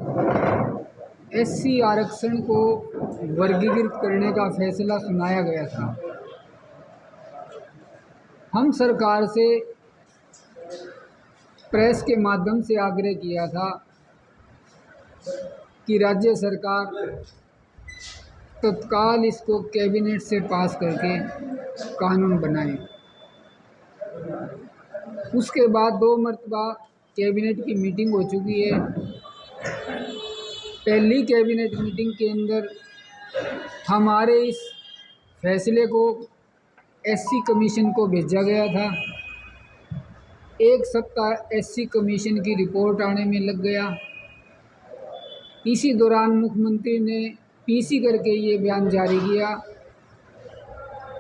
SC आरक्षण को वर्गीकृत करने का फैसला सुनाया गया था। हम सरकार से प्रेस के माध्यम से आग्रह किया था कि राज्य सरकार तत्काल इसको कैबिनेट से पास करके कानून बनाए। उसके बाद 2 मरतबा कैबिनेट की मीटिंग हो चुकी है। पहली कैबिनेट मीटिंग के अंदर हमारे इस फैसले को एससी कमीशन को भेजा गया था। 1 सप्ताह एससी कमीशन की रिपोर्ट आने में लग गया। इसी दौरान मुख्यमंत्री ने पीसी करके ये बयान जारी किया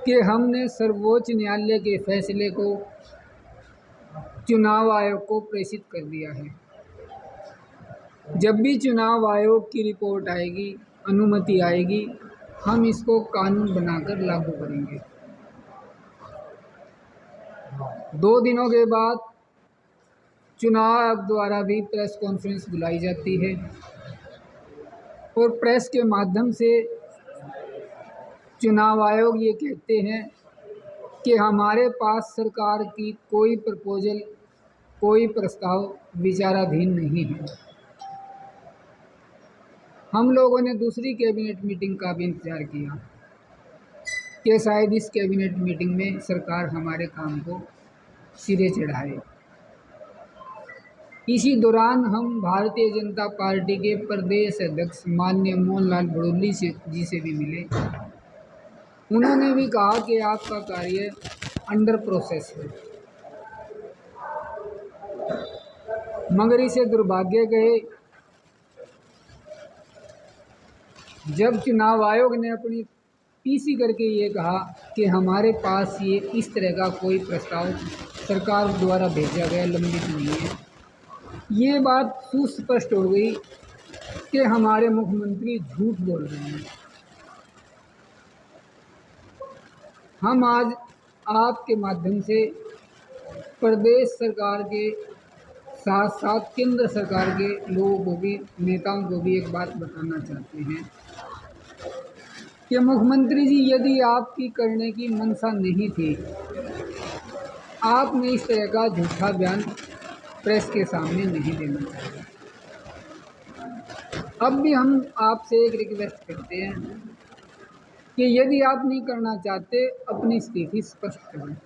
कि हमने सर्वोच्च न्यायालय के फैसले को चुनाव आयोग को प्रेषित कर दिया है। जब भी चुनाव आयोग की रिपोर्ट आएगी, अनुमति आएगी, हम इसको कानून बनाकर लागू करेंगे। 2 दिनों के बाद चुनाव आयोग द्वारा भी प्रेस कॉन्फ्रेंस बुलाई जाती है और प्रेस के माध्यम से चुनाव आयोग ये कहते हैं कि हमारे पास सरकार की कोई प्रपोजल, कोई प्रस्ताव विचाराधीन नहीं है। हम लोगों ने दूसरी कैबिनेट मीटिंग का भी इंतज़ार किया कि शायद इस कैबिनेट मीटिंग में सरकार हमारे काम को सिरे चढ़ाए। इसी दौरान हम भारतीय जनता पार्टी के प्रदेश अध्यक्ष माननीय मोहन लाल बड़ोली जी से भी मिले। उन्होंने भी कहा कि आपका कार्य अंडर प्रोसेस है, मगर इसे दुर्भाग्य कहे जब चुनाव आयोग ने अपनी पीसी करके ये कहा कि हमारे पास ये इस तरह का कोई प्रस्ताव सरकार द्वारा भेजा गया लंबित नहीं है, ये बात सुस्पष्ट हो गई कि हमारे मुख्यमंत्री झूठ बोल रहे हैं। हम आज आपके माध्यम से प्रदेश सरकार के साथ साथ केंद्र सरकार के लोगों को भी, नेताओं को भी एक बात बताना चाहते हैं कि मुख्यमंत्री जी, यदि आपकी करने की मंशा नहीं थी, आपने इस तरह का झूठा बयान प्रेस के सामने नहीं देना चाहिए। अब भी हम आपसे एक रिक्वेस्ट करते हैं कि यदि आप नहीं करना चाहते, अपनी स्थिति स्पष्ट करें।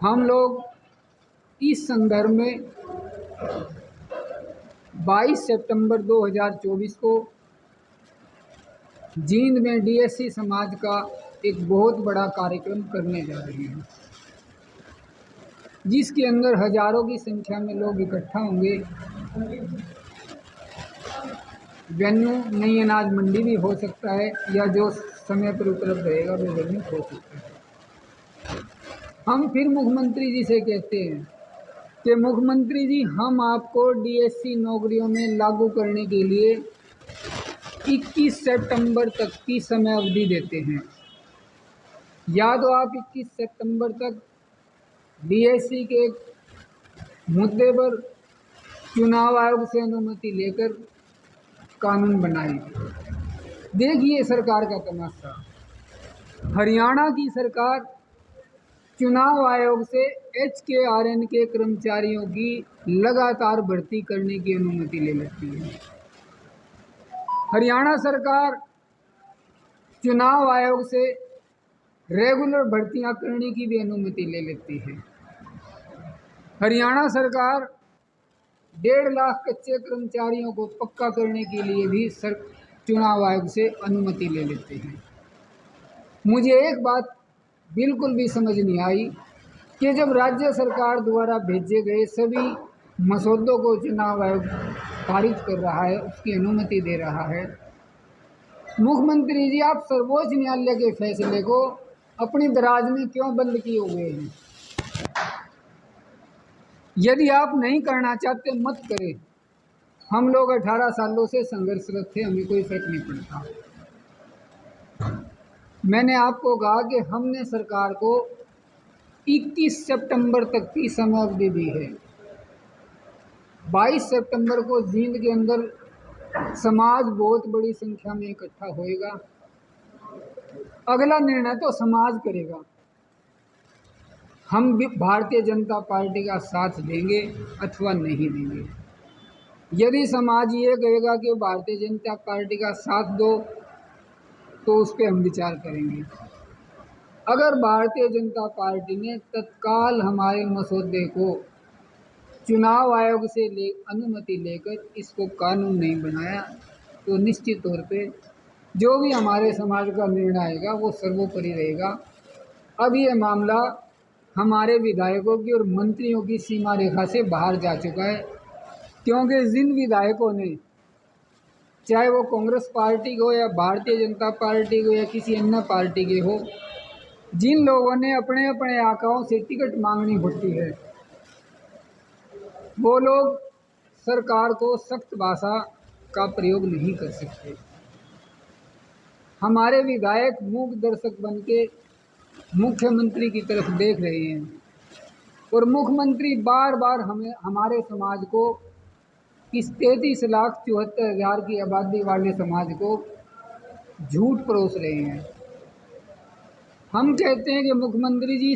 हम लोग इस संदर्भ में 22 सितंबर 2024 को जींद में डीएससी समाज का एक बहुत बड़ा कार्यक्रम करने जा रहे हैं, जिसके अंदर हजारों की संख्या में लोग इकट्ठा होंगे। वेन्यू नई अनाज मंडी भी हो सकता है, या जो समय पर उपलब्ध रहेगा वो वेन्यू हो सकता है। हम फिर मुख्यमंत्री जी से कहते हैं कि मुख्यमंत्री जी, हम आपको डीएससी नौकरियों में लागू करने के लिए 21 सितंबर तक की समय अवधि देते हैं। या तो आप 21 सितंबर तक डीएससी के मुद्दे पर चुनाव आयोग से अनुमति लेकर कानून बनाएं। देखिए सरकार का तमाशा, हरियाणा की सरकार चुनाव आयोग से HKRN के कर्मचारियों की लगातार भर्ती करने की अनुमति ले लेती है। हरियाणा सरकार चुनाव आयोग से रेगुलर भर्तियां करने की भी अनुमति ले लेती है। हरियाणा सरकार 1.5 लाख कच्चे कर्मचारियों को पक्का करने के लिए भी चुनाव आयोग से अनुमति ले लेते हैं। मुझे एक बात बिल्कुल भी समझ नहीं आई कि जब राज्य सरकार द्वारा भेजे गए सभी मसौदों को चुनाव आयोग पारित कर रहा है, उसकी अनुमति दे रहा है, मुख्यमंत्री जी आप सर्वोच्च न्यायालय के फैसले को अपनी दराज में क्यों बंद किए हुए हैं? यदि आप नहीं करना चाहते मत करें। हम लोग 18 सालों से संघर्षरत थे, हमें कोई फर्क नहीं पड़ता। मैंने आपको कहा कि हमने सरकार को 21 सितंबर तक की समय अवधि दी है। 22 सितंबर को जींद के अंदर समाज बहुत बड़ी संख्या में इकट्ठा होएगा। अगला निर्णय तो समाज करेगा, हम भी भारतीय जनता पार्टी का साथ देंगे अथवा नहीं देंगे। यदि समाज ये कहेगा कि भारतीय जनता पार्टी का साथ दो तो उस पर हम विचार करेंगे। अगर भारतीय जनता पार्टी ने तत्काल हमारे मसौदे को चुनाव आयोग से अनुमति लेकर इसको कानून नहीं बनाया तो निश्चित तौर पे जो भी हमारे समाज का निर्णय आएगा वो सर्वोपरि रहेगा। अब ये मामला हमारे विधायकों की और मंत्रियों की सीमा रेखा से बाहर जा चुका है, क्योंकि जिन विधायकों ने, चाहे वो कांग्रेस पार्टी को या भारतीय जनता पार्टी को या किसी अन्य पार्टी के हो, जिन लोगों ने अपने अपने आकाओं से टिकट मांगनी होती है, वो लोग सरकार को सख्त भाषा का प्रयोग नहीं कर सकते। हमारे विधायक मूक दर्शक बन के मुख्यमंत्री की तरफ देख रहे हैं और मुख्यमंत्री बार बार हमारे समाज को, इस 33,74,000 की आबादी वाले समाज को झूठ परोस रहे हैं। हम कहते हैं कि मुख्यमंत्री जी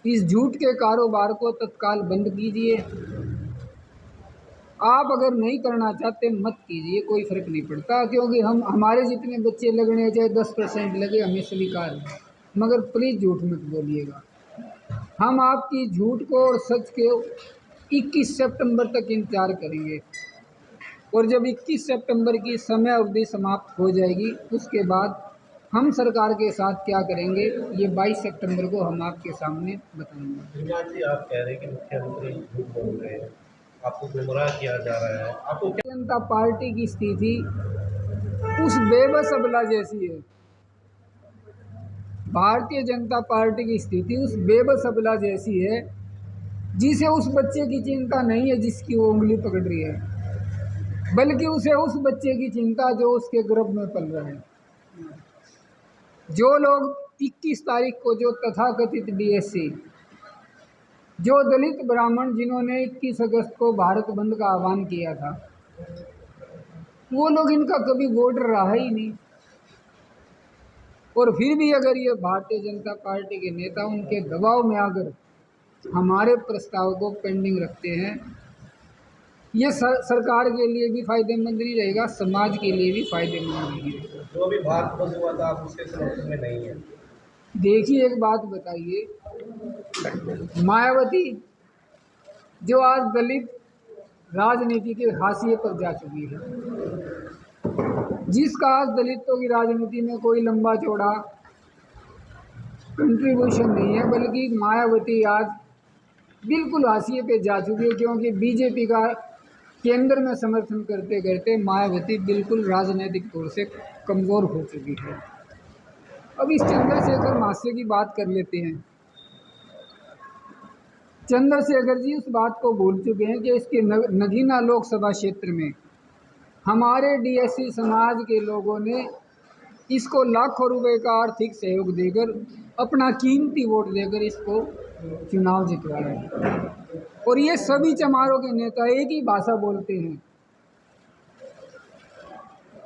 इस झूठ के कारोबार को तत्काल बंद कीजिए। आप अगर नहीं करना चाहते मत कीजिए, कोई फ़र्क नहीं पड़ता, क्योंकि हमारे जितने बच्चे लगने चाहे 10% लगे हमें स्वीकार है, मगर प्लीज़ झूठ मत बोलिएगा। हम आपकी झूठ को और सच के 21 सितंबर तक इंतज़ार करेंगे और जब 21 सितंबर की समय अवधि समाप्त हो जाएगी उसके बाद हम सरकार के साथ क्या करेंगे ये 22 सितंबर को हम आपके सामने बताएंगे। आप कह रहे हैं कि मुख्यमंत्री झूठ बोल रहे हैं, आपको गुमराह किया जा रहा है, आपको जनता पार्टी की स्थिति उस बेबस अबला जैसी है। भारतीय जनता पार्टी की स्थिति उस बेबस अबला जैसी है जिसे उस बच्चे की चिंता नहीं है जिसकी वो उंगली पकड़ रही है, बल्कि उसे उस बच्चे की चिंता जो उसके गर्भ में पल रहा है। जो लोग 21 तारीख को जो तथाकथित डीएससी, जो दलित ब्राह्मण जिन्होंने 21 अगस्त को भारत बंद का आह्वान किया था, वो लोग इनका कभी वोटर रहा ही नहीं। और फिर भी अगर ये भारतीय जनता पार्टी के नेता उनके दबाव में आकर हमारे प्रस्ताव को पेंडिंग रखते हैं, ये सरकार के लिए भी फायदेमंद नहीं रहेगा, समाज के लिए भी फायदेमंद नहीं रहेगा। जो भी भारत बंद हुआ था आप उसके समर्थन में नहीं है। देखिए एक बात बताइए, मायावती जो आज दलित राजनीति के हाशिए पर जा चुकी है, जिसका आज दलितों की राजनीति में कोई लंबा चौड़ा कंट्रीब्यूशन नहीं है, बल्कि मायावती आज बिल्कुल हाशिए पे जा चुकी है, क्योंकि बीजेपी का केंद्र में समर्थन करते करते मायावती बिल्कुल राजनीतिक तौर से कमज़ोर हो चुकी है। अब इस चंद्रशेखर महाशय की बात कर लेते हैं। चंद्रशेखर जी उस बात को भूल चुके हैं कि इसके नगीना लोकसभा क्षेत्र में हमारे डीएससी समाज के लोगों ने इसको लाखों रुपए का आर्थिक सहयोग देकर, अपना कीमती वोट देकर इसको चुनाव जितवाया। और ये सभी चमारों के नेता एक ही भाषा बोलते हैं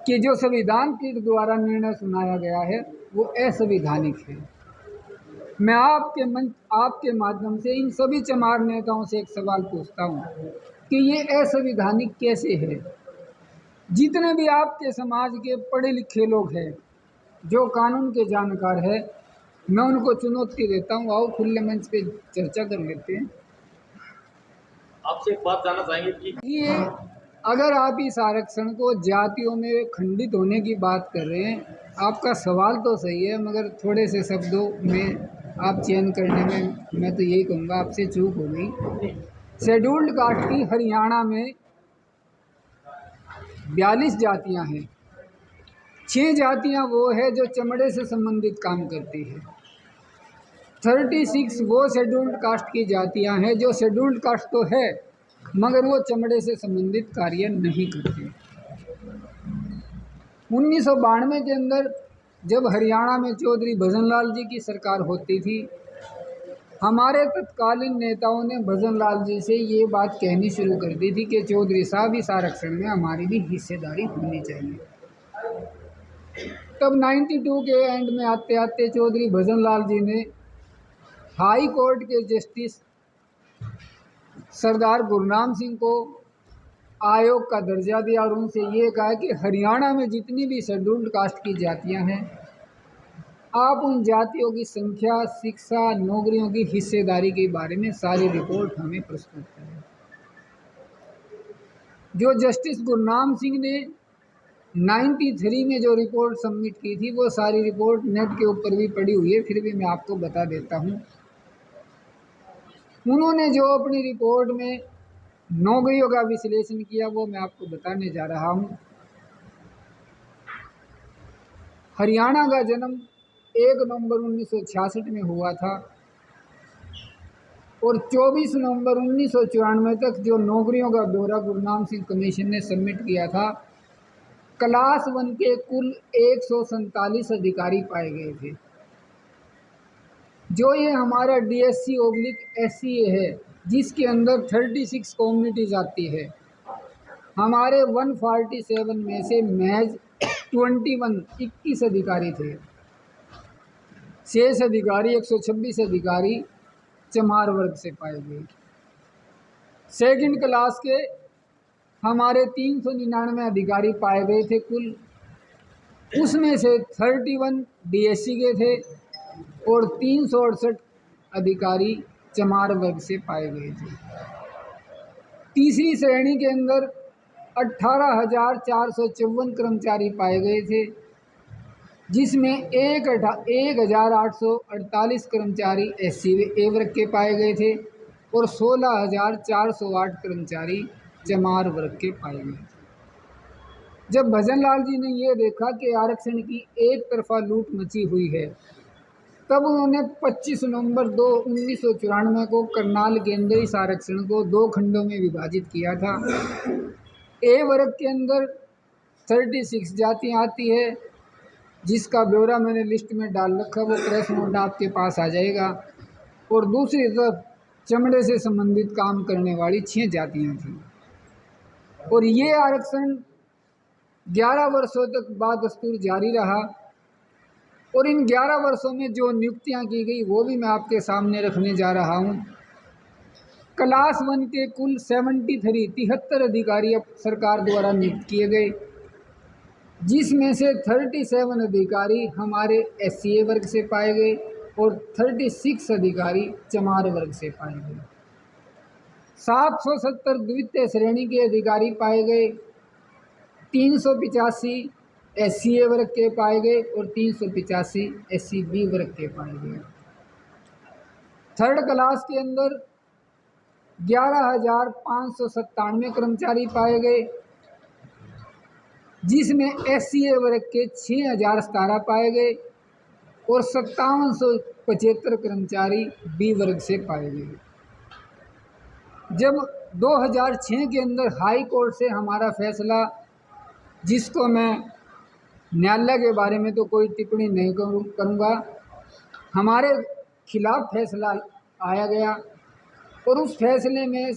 कि जो संविधान पीठ द्वारा निर्णय सुनाया गया है वो असंवैधानिक है। मैं आपके माध्यम से इन सभी चमार नेताओं से एक सवाल पूछता हूँ कि ये असंवैधानिक कैसे है। जितने भी आपके समाज के पढ़े लिखे लोग हैं, जो कानून के जानकार है, मैं उनको चुनौती देता हूँ, आओ खुले मंच पे चर्चा कर लेते हैं। आपसे एक बात जानना चाहेंगे कि ये अगर आप इस आरक्षण को जातियों में खंडित होने की बात कर रहे हैं, आपका सवाल तो सही है, मगर थोड़े से शब्दों में आप चयन करने में मैं तो यही कहूँगा आपसे चूक हो गई। शेड्यूल्ड कास्ट की हरियाणा में 42 जातियाँ हैं। 6 जातियाँ वो है जो चमड़े से संबंधित काम करती है। 36 वो शेड्यूल्ड कास्ट की जातियाँ हैं जो शेड्यूल्ड कास्ट तो है मगर वो चमड़े से संबंधित कार्य नहीं करते। 1992 के अंदर जब हरियाणा में चौधरी भजनलाल जी की सरकार होती थी हमारे तत्कालीन नेताओं ने भजन लाल जी से ये बात कहनी शुरू कर दी थी कि चौधरी साहब इस आरक्षण में हमारी भी हिस्सेदारी होनी चाहिए। तब 92 के एंड में आते आते चौधरी भजन लाल जी ने हाई कोर्ट के जस्टिस सरदार गुरनाम सिंह को आयोग का दर्जा दिया और उनसे ये कहा कि हरियाणा में जितनी भी शेड्यूल्ड कास्ट की जातियां हैं, आप उन जातियों की संख्या, शिक्षा, नौकरियों की हिस्सेदारी के बारे में सारी रिपोर्ट हमें प्रस्तुत करें। जो जस्टिस गुरनाम सिंह ने 93 में जो रिपोर्ट सबमिट की थी, वो सारी रिपोर्ट नेट के ऊपर भी पड़ी हुई है, फिर भी मैं आपको बता देता हूँ। उन्होंने जो अपनी रिपोर्ट में नौकरियों का विश्लेषण किया वो मैं आपको बताने जा रहा हूँ। हरियाणा का जन्म 1 नवंबर 1966 में हुआ था और 24 नवंबर 1994 तक जो नौकरियों का ब्यौरा गुरनाम सिंह कमीशन ने सबमिट किया था, क्लास 1 के कुल 147 अधिकारी पाए गए थे। जो ये हमारा DSC/SCA है, जिसके अंदर 36 कम्युनिटीज आती है, हमारे 147 में से महज 21 अधिकारी थे। शेष अधिकारी 126 अधिकारी चमार वर्ग से पाए गए। सेकंड क्लास के हमारे 399 अधिकारी पाए गए थे कुल, उसमें से 31 DSC के थे और 368 अधिकारी चमार वर्ग से पाए गए थे। तीसरी श्रेणी के अंदर 18,454 कर्मचारी पाए गए थे, जिसमें 1,848 कर्मचारी SC वर्ग के पाए गए थे और 16,408 कर्मचारी चमार वर्ग के पाए गए थे। जब भजन लाल जी ने ये देखा कि आरक्षण की एक तरफा लूट मची हुई है, तब उन्होंने 25 नवंबर 1994 को करनाल के अंदर इस आरक्षण को 2 खंडों में विभाजित किया था। A वर्ग के अंदर 36 जातियाँ आती है, जिसका ब्यौरा मैंने लिस्ट में डाल रखा, वो प्रेस नोट आपके पास आ जाएगा। और दूसरी तरफ चमड़े से संबंधित काम करने वाली 6 जातियाँ थीं। और ये आरक्षण 11 वर्षों तक बदस्तूर जारी रहा और इन 11 वर्षों में जो नियुक्तियां की गई वो भी मैं आपके सामने रखने जा रहा हूं। क्लास 1 के कुल 73 अधिकारी अब सरकार द्वारा नियुक्त किए गए, जिसमें से 37 अधिकारी हमारे SCA वर्ग से पाए गए और 36 अधिकारी चमार वर्ग से पाए गए। 770 द्वितीय श्रेणी के अधिकारी पाए गए, 385 SCA वर्ग के पाए गए और 385 SCB वर्ग के पाए गए। थर्ड क्लास के अंदर 11,597 कर्मचारी पाए गए, जिसमें SCA वर्ग के 6,017 पाए गए और 5775 कर्मचारी B वर्ग से पाए गए। जब 2006 के अंदर हाई कोर्ट से हमारा फैसला, जिसको मैं न्यायालय के बारे में तो कोई टिप्पणी नहीं करूँगा, हमारे खिलाफ फैसला आया गया और उस फैसले में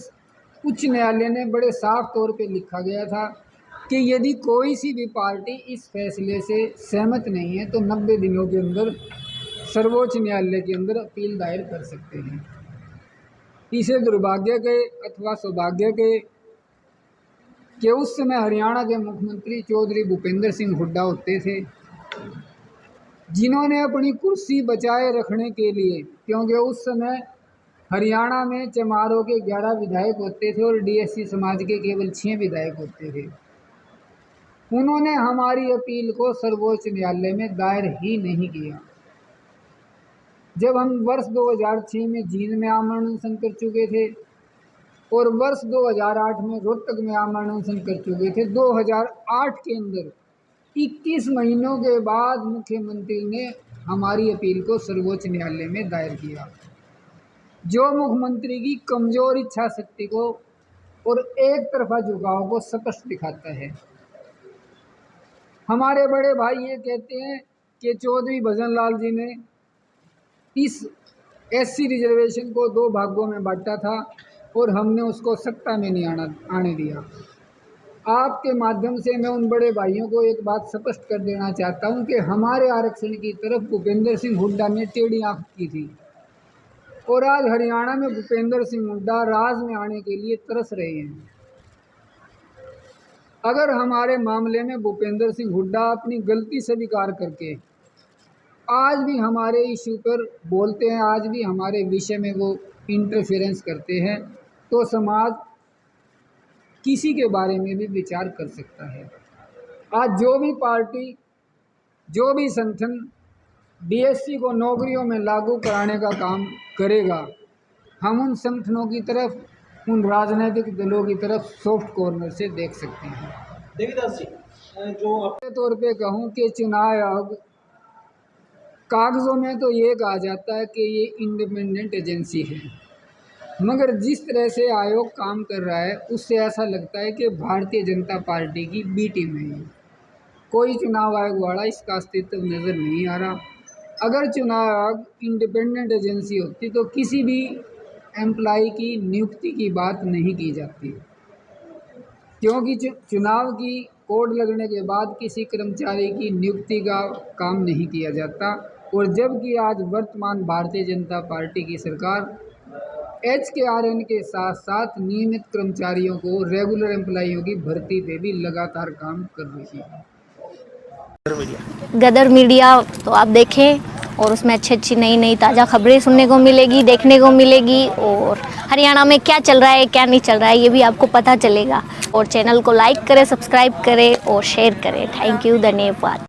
उच्च न्यायालय ने बड़े साफ तौर पे लिखा गया था कि यदि कोई सी भी पार्टी इस फैसले से सहमत नहीं है तो 90 दिनों के अंदर सर्वोच्च न्यायालय के अंदर अपील दायर कर सकते हैं। इसे दुर्भाग्य के अथवा सौभाग्य के कि उस समय हरियाणा के मुख्यमंत्री चौधरी भूपेंद्र सिंह हुड्डा होते थे, जिन्होंने अपनी कुर्सी बचाए रखने के लिए, क्योंकि उस समय हरियाणा में चमारों के 11 विधायक होते थे और DSC समाज के केवल 6 विधायक होते थे, उन्होंने हमारी अपील को सर्वोच्च न्यायालय में दायर ही नहीं किया। जब हम वर्ष 2006 में जींद में आमरण अनशन कर चुके थे और वर्ष 2008 में रोहतक में आमरण अनशन कर चुके थे, 2008 के अंदर 21 महीनों के बाद मुख्यमंत्री ने हमारी अपील को सर्वोच्च न्यायालय में दायर किया, जो मुख्यमंत्री की कमजोर इच्छा शक्ति को और एक तरफा झुकाव को स्पष्ट दिखाता है। हमारे बड़े भाई ये कहते हैं कि चौधरी भजन लाल जी ने इस एससी रिजर्वेशन को 2 भागों में बांटा था और हमने उसको सत्ता में नहीं आने दिया। आपके माध्यम से मैं उन बड़े भाइयों को एक बात स्पष्ट कर देना चाहता हूं कि हमारे आरक्षण की तरफ भूपेंद्र सिंह हुड्डा ने टेढ़ी आंख की थी और आज हरियाणा में भूपेंद्र सिंह हुड्डा राज में आने के लिए तरस रहे हैं। अगर हमारे मामले में भूपेंद्र सिंह हुड्डा अपनी गलती स्वीकार करके आज भी हमारे इशू पर बोलते हैं, आज भी हमारे विषय में वो इंटरफेरेंस करते हैं, तो समाज किसी के बारे में भी विचार कर सकता है। आज जो भी पार्टी, जो भी संगठन बीएससी को नौकरियों में लागू कराने का काम करेगा, हम उन संगठनों की तरफ, उन राजनीतिक दलों की तरफ सॉफ्ट कॉर्नर से देख सकते हैं। देवीदास जी, जो अपने तौर पे कहूँ कि चुनाव आयोग कागज़ों में तो ये कहा जाता है कि ये इंडिपेंडेंट एजेंसी है, मगर जिस तरह से आयोग काम कर रहा है उससे ऐसा लगता है कि भारतीय जनता पार्टी की बी टीम है। कोई चुनाव आयोग वाला इसका अस्तित्व नज़र नहीं आ रहा। अगर चुनाव आयोग इंडिपेंडेंट एजेंसी होती तो किसी भी एम्प्लॉय की नियुक्ति की बात नहीं की जाती, क्योंकि चुनाव की कोड लगने के बाद किसी कर्मचारी की नियुक्ति का काम नहीं किया जाता। और जबकि आज वर्तमान भारतीय जनता पार्टी की सरकार HKRN के साथ साथ नियमित कर्मचारियों को, रेगुलर एम्प्लॉइयों की भर्ती पे भी लगातार काम कर रही है। गदर मीडिया तो आप देखें और उसमें अच्छी नई ताज़ा खबरें सुनने को मिलेगी, देखने को मिलेगी, और हरियाणा में क्या चल रहा है क्या नहीं चल रहा है ये भी आपको पता चलेगा। और चैनल को लाइक करें, सब्सक्राइब करें और शेयर करें। थैंक यू, धन्यवाद।